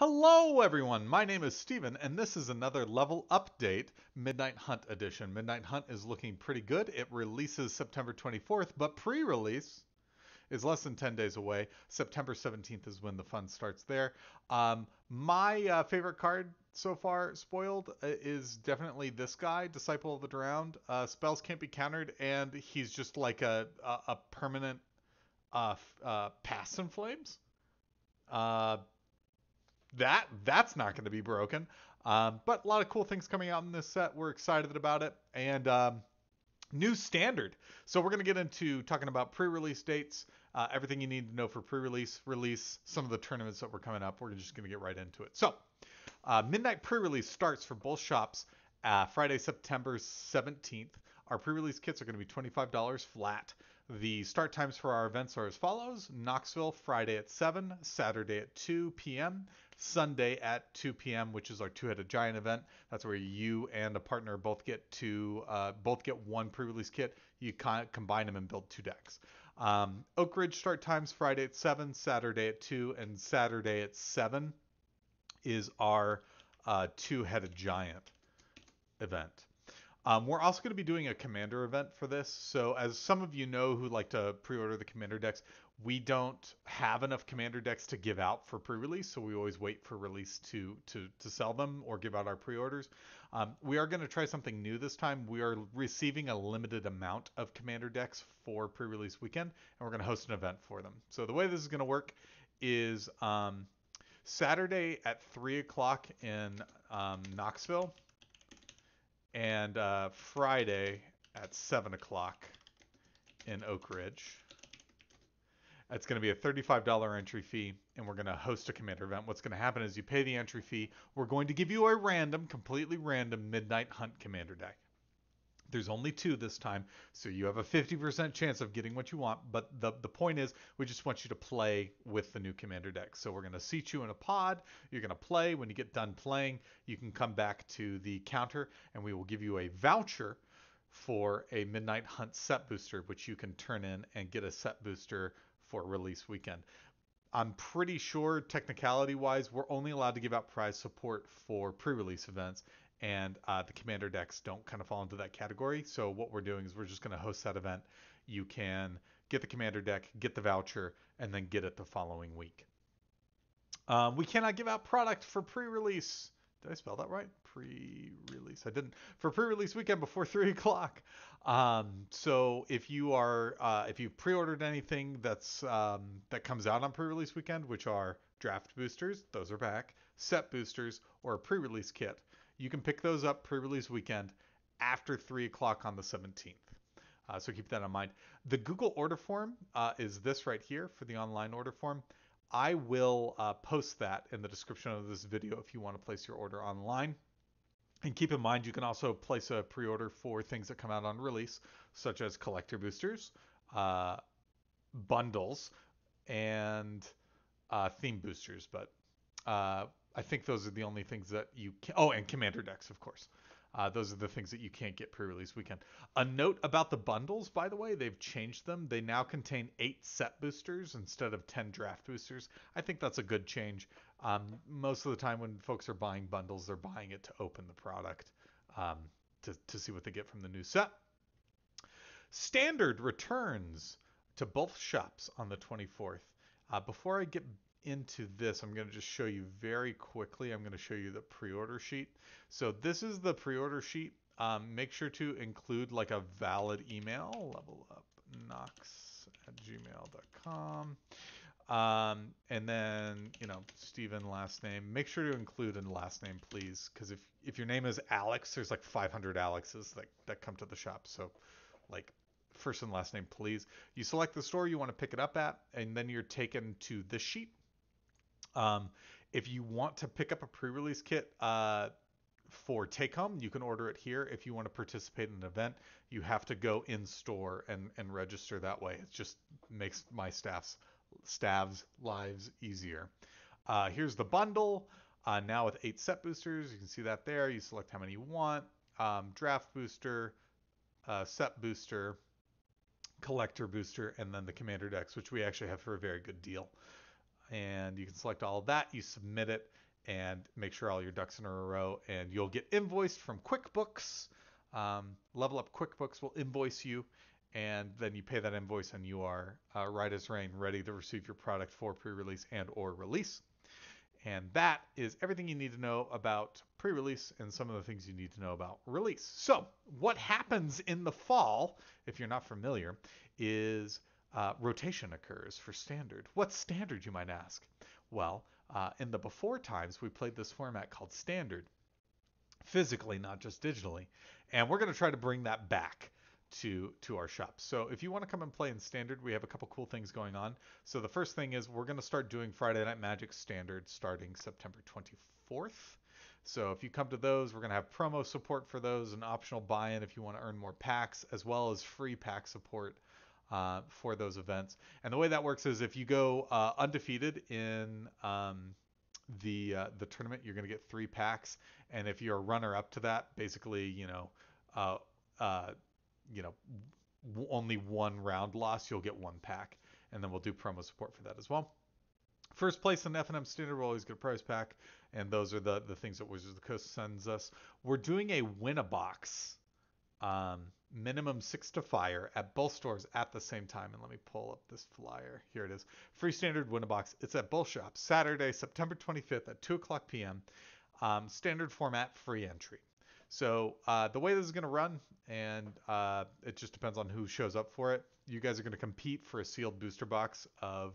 Hello, everyone. My name is Steven, and this is another level update, Midnight Hunt edition. Midnight Hunt is looking pretty good. It releases September 24th, but pre-release is less than 10 days away. September 17th is when the fun starts there. My favorite card so far, spoiled, is definitely this guy, Disciple of the Drowned. Spells can't be countered, and he's just like a permanent pass in flames. Uh, that's not going to be broken. But a lot of cool things coming out in this set. We're excited about it. And new standard. So we're going to get into talking about pre-release dates, everything you need to know for pre-release, release, some of the tournaments that were coming up. We're just going to get right into it. So midnight pre-release starts for both shops Friday, September 17th. Our pre-release kits are going to be $25 flat. The start times for our events are as follows: Knoxville, Friday at 7, Saturday at 2 p.m., Sunday at 2 p.m., which is our two-headed giant event. That's where you and a partner both get one pre-release kit. You combine them and build two decks. Oak Ridge start times Friday at 7, Saturday at 2, and Saturday at 7 is our two-headed giant event. We're also going to be doing a commander event for this. So as some of you know who like to pre-order the commander decks, we don't have enough commander decks to give out for pre-release, so we always wait for release to sell them or give out our pre-orders. We are going to try something new this time. We are receiving a limited amount of commander decks for pre-release weekend, and we're going to host an event for them. So the way this is going to work is Saturday at 3 o'clock in Knoxville, and Friday at 7 o'clock in Oak Ridge. It's going to be a $35 entry fee, and we're going to host a commander event. What's going to happen is you pay the entry fee. We're going to give you a completely random Midnight Hunt commander deck. There's only two this time, so you have a 50% chance of getting what you want. But the point is, we just want you to play with the new commander deck. So we're going to seat you in a pod. You're going to play. When you get done playing, you can come back to the counter, and we will give you a voucher for a Midnight Hunt set booster, which you can turn in and get a set booster for release weekend. I'm pretty sure, technicality wise, we're only allowed to give out prize support for pre-release events, and the commander decks don't kind of fall into that category. So what we're doing is we're just going to host that event. You can get the commander deck, get the voucher, and then get it the following week. We cannot give out product for pre-release. Did I spell that right? Pre-release. I didn't. For pre-release weekend before 3 o'clock. So if you've pre-ordered anything that comes out on pre-release weekend, which are draft boosters, those are back, set boosters, or a pre-release kit, you can pick those up pre-release weekend after 3 o'clock on the 17th. So keep that in mind. The Google order form is this right here for the online order form. I will post that in the description of this video if you want to place your order online. And keep in mind, you can also place a pre-order for things that come out on release, such as collector boosters, bundles, and theme boosters. But I think those are the only things that you can. Oh, and commander decks, of course. Those are the things that you can't get pre-release weekend. A note about the bundles, by the way, they've changed them. They now contain 8 set boosters instead of 10 draft boosters. I think that's a good change. Most of the time when folks are buying bundles, they're buying it to open the product um, to see what they get from the new set. Standard returns to both shops on the 24th. Before I get into this, I'm going to just show you very quickly. I'm going to show you the pre-order sheet. So this is the pre-order sheet. Make sure to include like a valid email, levelupnox@gmail.com. And then, Steven last name. Make sure to include a last name, please, because if your name is Alex, there's like 500 Alexes that come to the shop. So, like, first and last name, please. You select the store you want to pick it up at, and then you're taken to this sheet. If you want to pick up a pre-release kit for take home, you can order it here. If you want to participate in an event, you have to go in store and register that way. It just makes my staff's lives easier. Here's the bundle. Now with 8 set boosters, you can see that there. You select how many you want. Draft booster, set booster, collector booster, and then the commander decks, which we actually have for a very good deal. And you can select all of that. You submit it, and make sure all your ducks in a row, and you'll get invoiced from QuickBooks. Level Up QuickBooks will invoice you, and then you pay that invoice, and you are right as rain, ready to receive your product for pre-release and or release. And that is everything you need to know about pre-release and some of the things you need to know about release. So what happens in the fall, if you're not familiar, is rotation occurs for standard. What's standard, you might ask? Well, in the before times, we played this format called standard, physically, not just digitally. And we're going to try to bring that back to our shop. So if you want to come and play in standard, we have a couple cool things going on. So the first thing is we're going to start doing Friday Night Magic standard starting September 24th. So if you come to those, we're going to have promo support for those, an optional buy-in if you want to earn more packs, as well as free pack support for those events. And the way that works is if you go undefeated in the tournament, you're going to get 3 packs, and if you're a runner up to that, basically, uh, uh, you know, only 1 round loss, you'll get 1 pack, and then we'll do promo support for that as well. First place in F&M Standard will always get a prize pack, and those are the things that Wizards of the Coast sends us. We're doing a win-a-box, minimum 6 to fire at both stores at the same time. And let me pull up this flyer. Here it is. Free Standard win-a-box. It's at both shops, Saturday, September 25th at 2 o'clock p.m. Standard format, free entry. So the way this is going to run, and it just depends on who shows up for it. You guys are going to compete for a sealed booster box of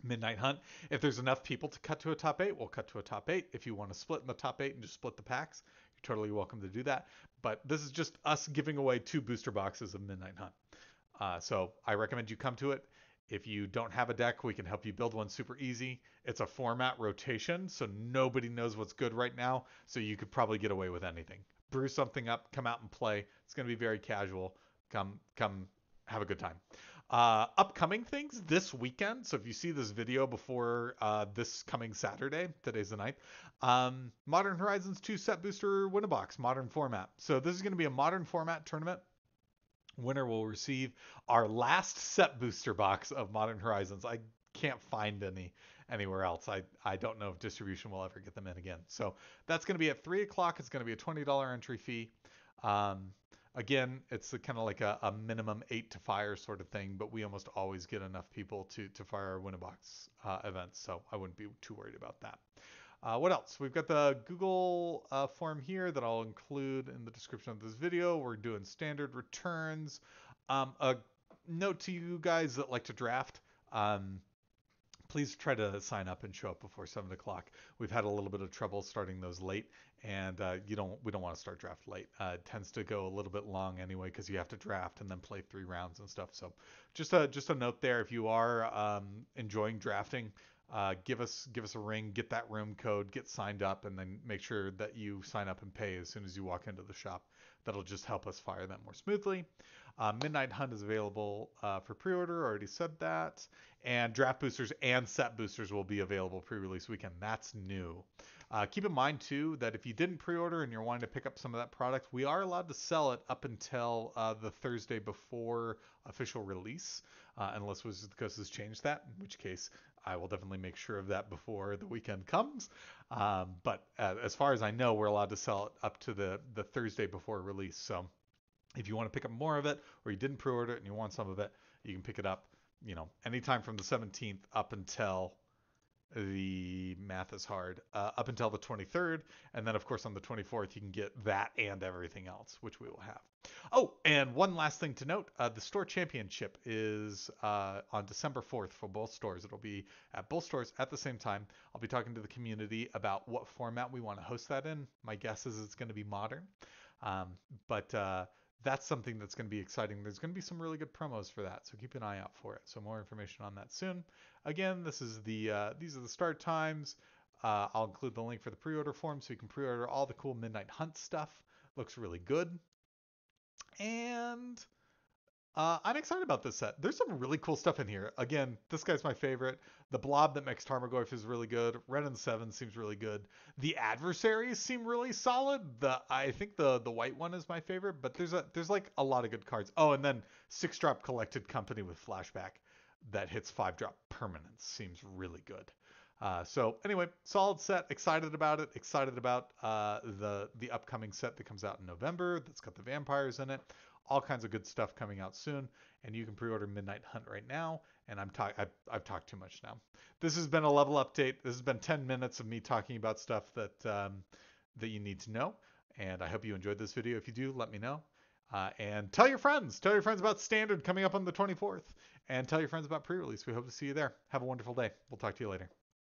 Midnight Hunt. If there's enough people to cut to a top 8, we'll cut to a top 8. If you want to split in the top 8 and just split the packs, you're totally welcome to do that. But this is just us giving away 2 booster boxes of Midnight Hunt. So I recommend you come to it. If you don't have a deck, we can help you build one super easy. It's a format rotation, so nobody knows what's good right now, so you could probably get away with anything. Brew something up, come out and play. It's going to be very casual. Come have a good time. Upcoming things this weekend. So if you see this video before this coming Saturday, today's the 9th, Modern Horizons 2 set booster win-a-box, modern format. So this is going to be a modern format tournament. Winner will receive our last set booster box of Modern Horizons. I can't find anywhere else. I don't know if distribution will ever get them in again. So that's going to be at 3 o'clock. It's going to be a $20 entry fee. Again, it's kind of like a minimum 8 to fire sort of thing, but we almost always get enough people to fire our win-a-box events, so I wouldn't be too worried about that. What else? We've got the Google form here that I'll include in the description of this video. We're doing standard returns. A note to you guys that like to draft. Please try to sign up and show up before 7 o'clock. We've had a little bit of trouble starting those late, and we don't want to start draft late. It tends to go a little bit long anyway because you have to draft and then play 3 rounds and stuff. So just a note there. If you are enjoying drafting, give us a ring, get that room code, get signed up, and then make sure that you sign up and pay as soon as you walk into the shop. That'll just help us fire them more smoothly. Midnight Hunt is available for pre-order. Already said that. And draft boosters and set boosters will be available pre-release weekend. That's new. Keep in mind, too, that if you didn't pre-order and you're wanting to pick up some of that product, we are allowed to sell it up until the Thursday before official release, unless Wizards of the Coast has changed that, in which case I will definitely make sure of that before the weekend comes. But as far as I know, we're allowed to sell it up to the Thursday before release. So if you want to pick up more of it, or you didn't pre-order it and you want some of it, you can pick it up, anytime from the 17th up until the math is hard, up until the 23rd. And then, of course, on the 24th, you can get that and everything else, which we will have. Oh, and one last thing to note, the store championship is on December 4th for both stores. It'll be at both stores at the same time. I'll be talking to the community about what format we want to host that in. My guess is it's going to be modern. But that's something that's going to be exciting. There's going to be some really good promos for that, so keep an eye out for it. So more information on that soon. Again, these are the start times. I'll include the link for the pre-order form so you can pre-order all the cool Midnight Hunt stuff. Looks really good. And I'm excited about this set. There's some really cool stuff in here. Again, this guy's my favorite. The blob that makes Tarmogoyf is really good. Ren and 7 seems really good. The adversaries seem really solid. I think the white one is my favorite, but there's like a lot of good cards. Oh, and then 6-drop Collected Company with Flashback that hits 5-drop permanence seems really good. So anyway, solid set. Excited about it. Excited about the upcoming set that comes out in November. That's got the vampires in it. All kinds of good stuff coming out soon. And you can pre-order Midnight Hunt right now. And I've talked too much now. This has been a level update. This has been 10 minutes of me talking about stuff that you need to know. And I hope you enjoyed this video. If you do, let me know. And tell your friends. Tell your friends about Standard coming up on the 24th. And tell your friends about pre-release. We hope to see you there. Have a wonderful day. We'll talk to you later.